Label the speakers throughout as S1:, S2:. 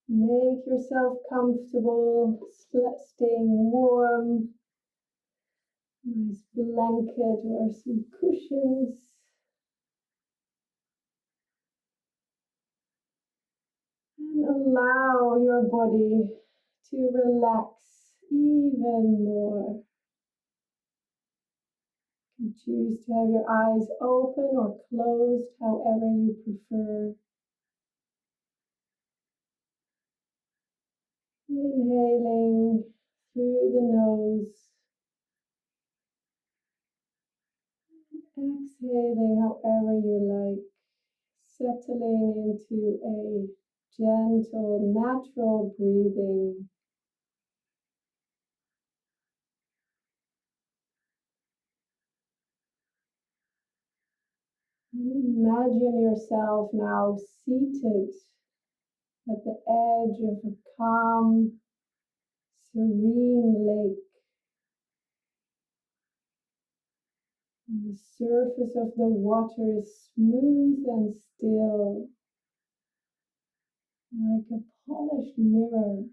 S1: Make yourself comfortable, staying warm. Nice blanket or some cushions. And allow your body to relax even more. You can choose to have your eyes open or closed, however you prefer. Inhaling through the nose. Exhaling however you like. Settling into a gentle, natural breathing. Imagine yourself now seated at the edge of a calm, serene lake. And the surface of the water is smooth and still, like a polished mirror.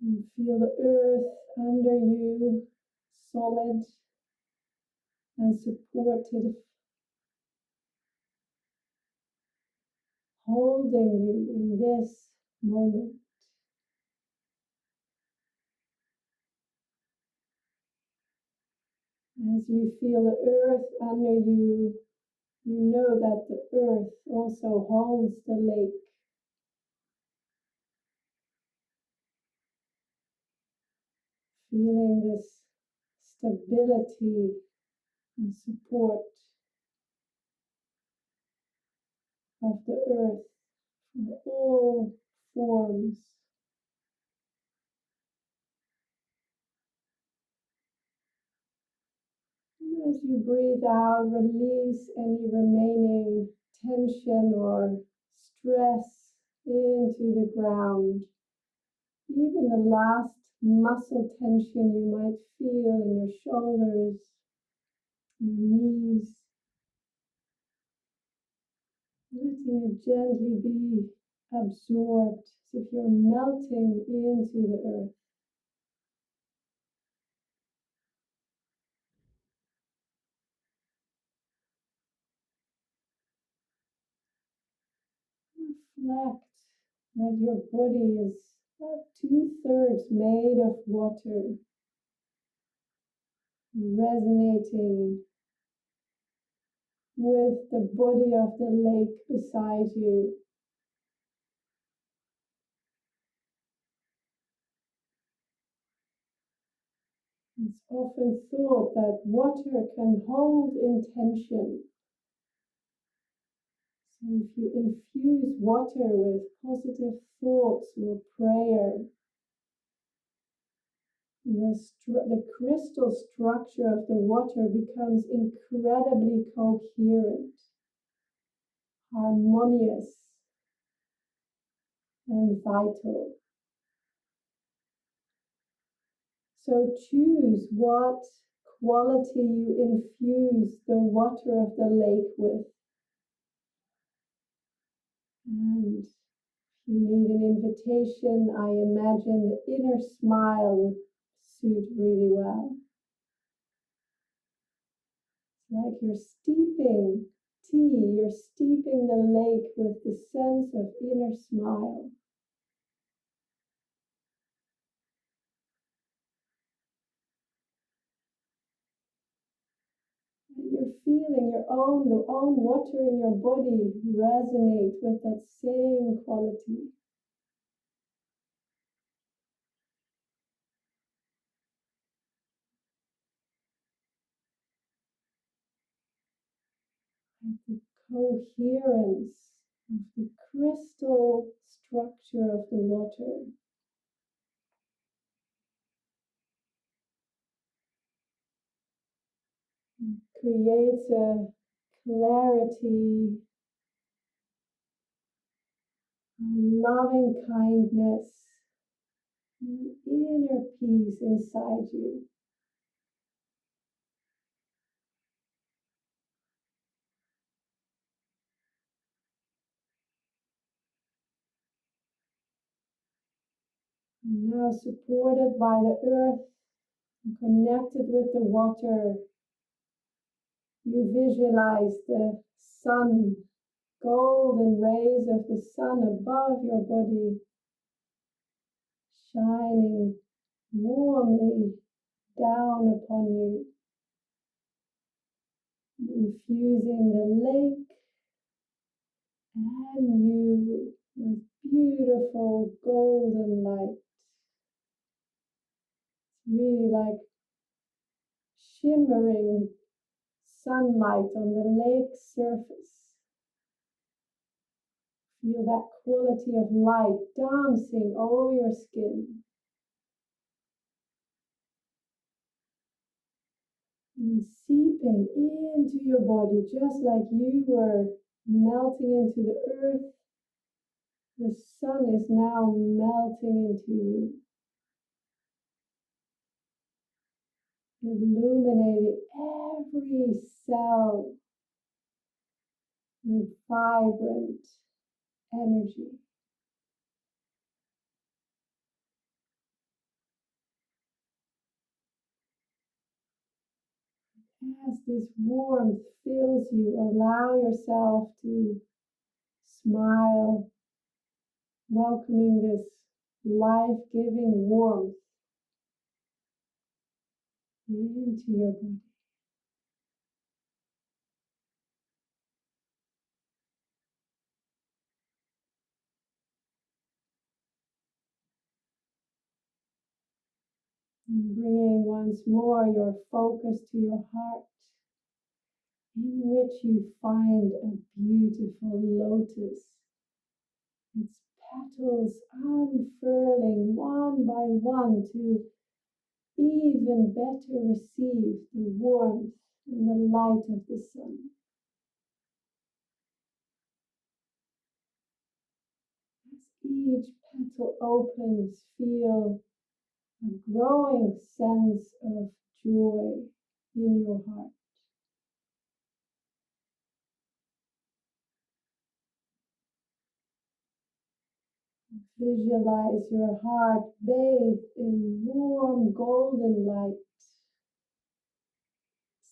S1: And feel the earth under you, solid and supportive, holding you in this moment. As you feel the earth under you, you know that the earth also holds the lake. Feeling this stability and support of the earth for all forms. And as you breathe out, release any remaining tension or stress into the ground. Even the last muscle tension you might feel in your shoulders, your knees. Letting it gently be absorbed as if you're melting into the earth. Reflect that your body is about 2/3 made of water, resonating with the body of the lake beside you. It's often thought that water can hold intention. So if you infuse water with positive thoughts or prayer, the crystal structure of the water becomes incredibly coherent, harmonious, and vital. So choose what quality you infuse the water of the lake with. And if you need an invitation, I imagine the inner smile would suit really well. It's like you're steeping tea, you're steeping the lake with the sense of inner smile. And you're feeling the own water in your body resonate with that same quality. The coherence of the crystal structure of the water. It creates a clarity, a loving kindness, an inner peace inside you. And now supported by the earth and connected with the water, you visualize the sun, golden rays of the sun above your body, shining warmly down upon you, infusing the lake and you with beautiful golden light. It's really like shimmering sunlight on the lake surface. Feel that quality of light dancing over your skin. And seeping into your body, just like you were melting into the earth, the sun is now melting into you, illuminating every cell with vibrant energy. As this warmth fills you, allow yourself to smile, welcoming this life-giving warmth into your body. And bringing once more your focus to your heart, in which you find a beautiful lotus, its petals unfurling one by one to even better receive the warmth and the light of the sun. As each petal opens, feel a growing sense of joy in your heart. Visualize your heart bathed in warm golden light,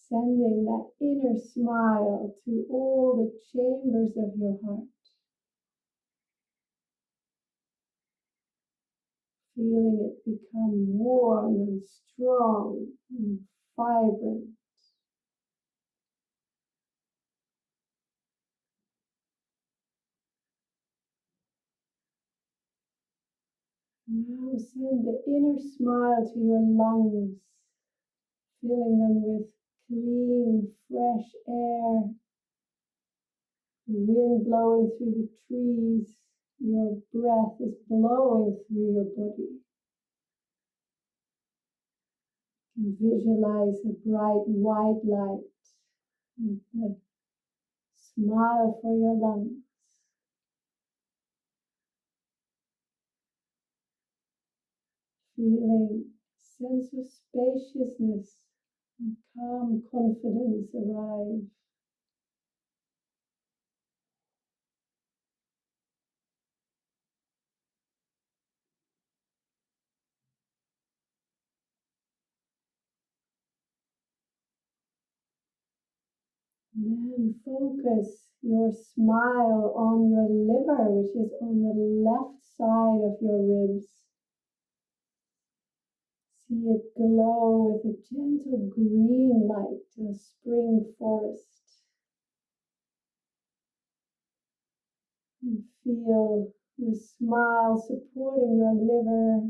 S1: sending that inner smile to all the chambers of your heart. Feeling it become warm and strong and vibrant. Now send the inner smile to your lungs, filling them with clean, fresh air, the wind blowing through the trees, your breath is blowing through your body. You visualize a bright white light with the smile for your lungs. Feeling a sense of spaciousness and calm confidence arrive. Then focus your smile on your liver, which is on the left side of your ribs. See it glow with a gentle green light, a spring forest. And feel the smile supporting your liver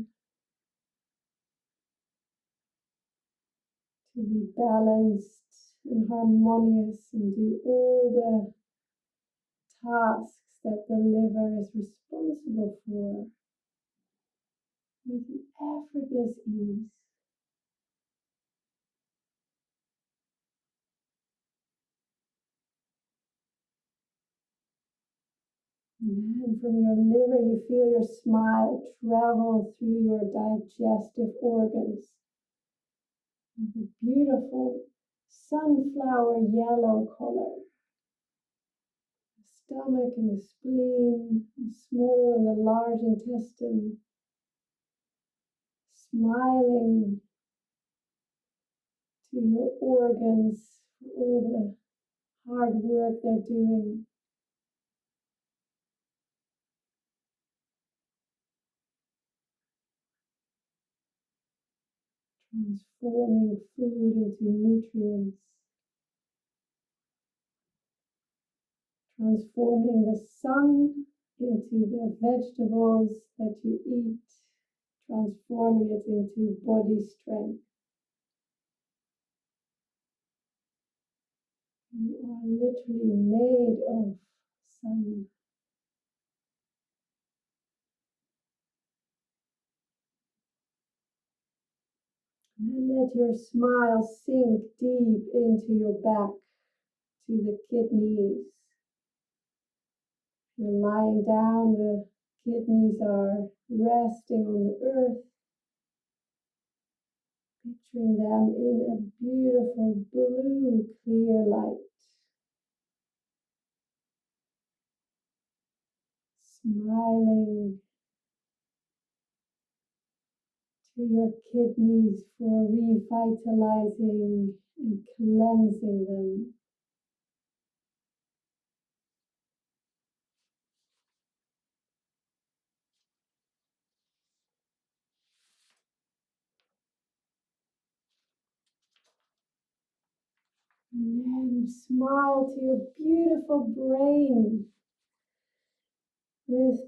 S1: to be balanced and harmonious and do all the tasks that the liver is responsible for with an effortless ease. And from your liver, you feel your smile travel through your digestive organs with a beautiful sunflower yellow color. The stomach and the spleen, the small and the large intestine, smiling to your organs for all the hard work they're doing. Transforming food into nutrients. Transforming the sun into the vegetables that you eat. Transforming it into body strength. You are literally made of sun. And then let your smile sink deep into your back to the kidneys. If you're lying down, the kidneys are resting on the earth. Picturing them in a beautiful blue, clear light. Smiling to your kidneys for revitalizing and cleansing them. And then smile to your beautiful brain with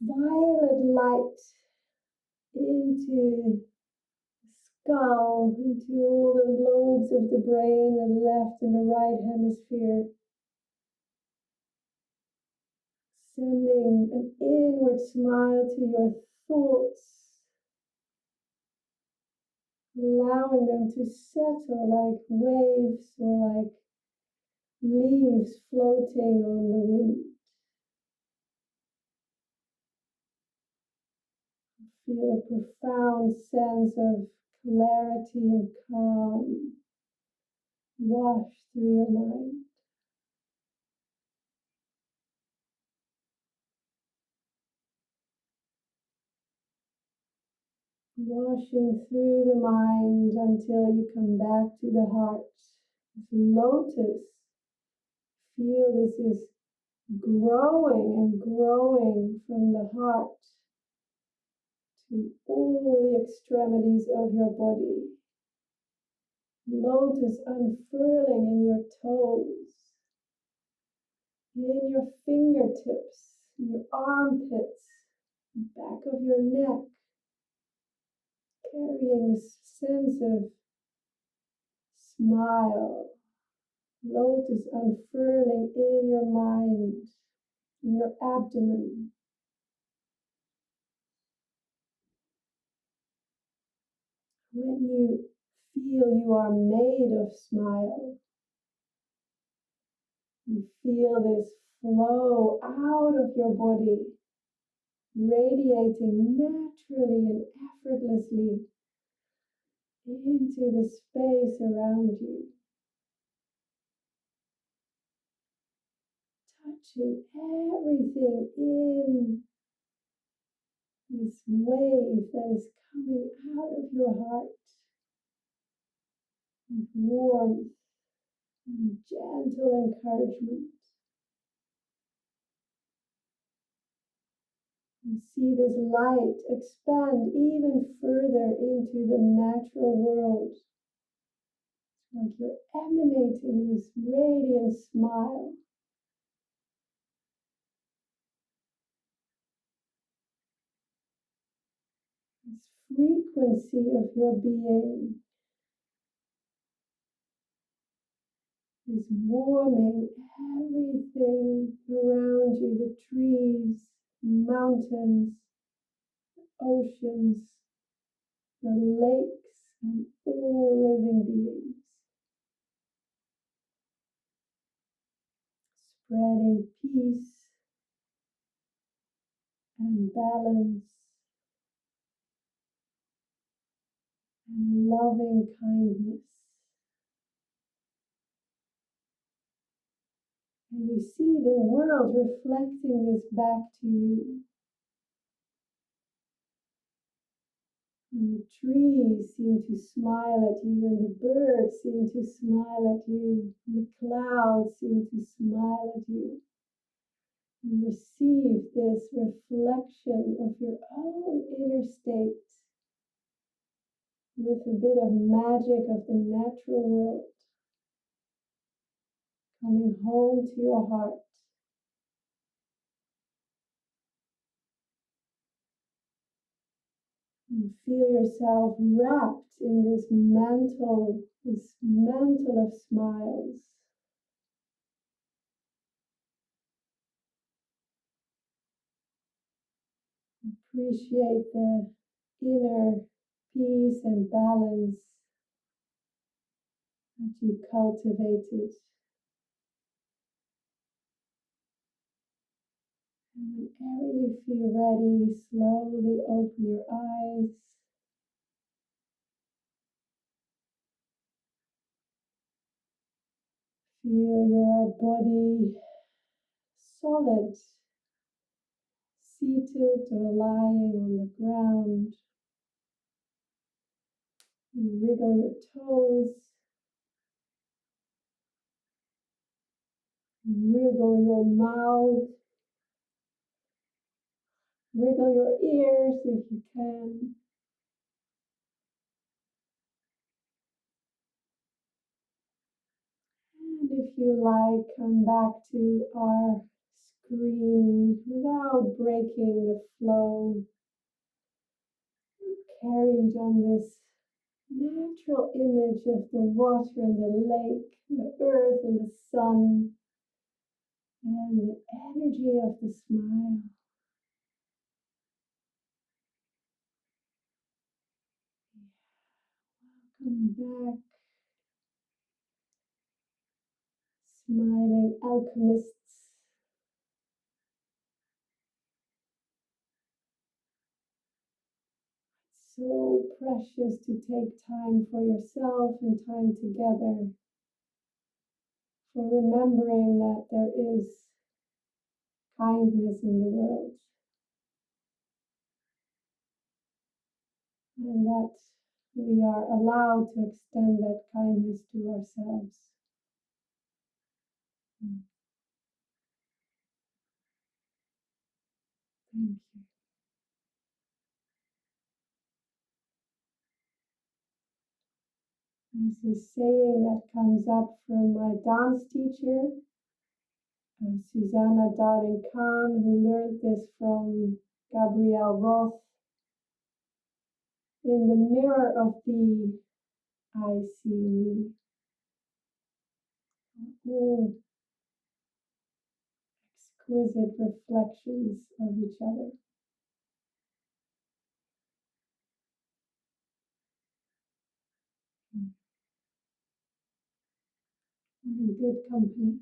S1: violet light into the skull, into all the lobes of the brain, the left and the right hemisphere. Sending an inward smile to your thoughts, allowing them to settle like waves or like leaves floating on the wind. Feel a profound sense of clarity and calm wash through your mind. Washing through the mind until you come back to the heart. This lotus. Feel this is growing and growing from the heart to all the extremities of your body. Lotus unfurling in your toes, in your fingertips, in your armpits, back of your neck, carrying this sense of smile. Lotus unfurling in your mind, in your abdomen. When you feel you are made of smile, you feel this flow out of your body, radiating naturally and effortlessly into the space around you, touching everything in this wave that is coming out of your heart with warmth and gentle encouragement. You see this light expand even further into the natural world. It's like you're emanating this radiant smile. This frequency of your being is warming everything around you, the trees, mountains, oceans, the lakes, and all living beings. Spreading peace and balance and loving kindness. And you see the world reflecting this back to you. And the trees seem to smile at you, and the birds seem to smile at you, and the clouds seem to smile at you. You receive this reflection of your own inner state with a bit of magic of the natural world coming home to your heart. You feel yourself wrapped in this mantle of smiles. Appreciate the inner peace and balance that you cultivated. And whenever you feel ready, slowly open your eyes. Feel your body solid, seated or lying on the ground. You wriggle your toes, wriggle your mouth, wriggle your ears if you can. And if you like, come back to our screen without breaking the flow. Carried on this natural image of the water and the lake, the earth and the sun, and the energy of the smile. Welcome back, smiling alchemists. So precious to take time for yourself and time together, for remembering that there is kindness in the world, and that we are allowed to extend that kindness to ourselves. Thank you. This is a saying that comes up from my dance teacher, Susanna Darling Khan, who learned this from Gabrielle Roth. In the mirror of thee, I see me. All exquisite reflections of each other. We're in good company.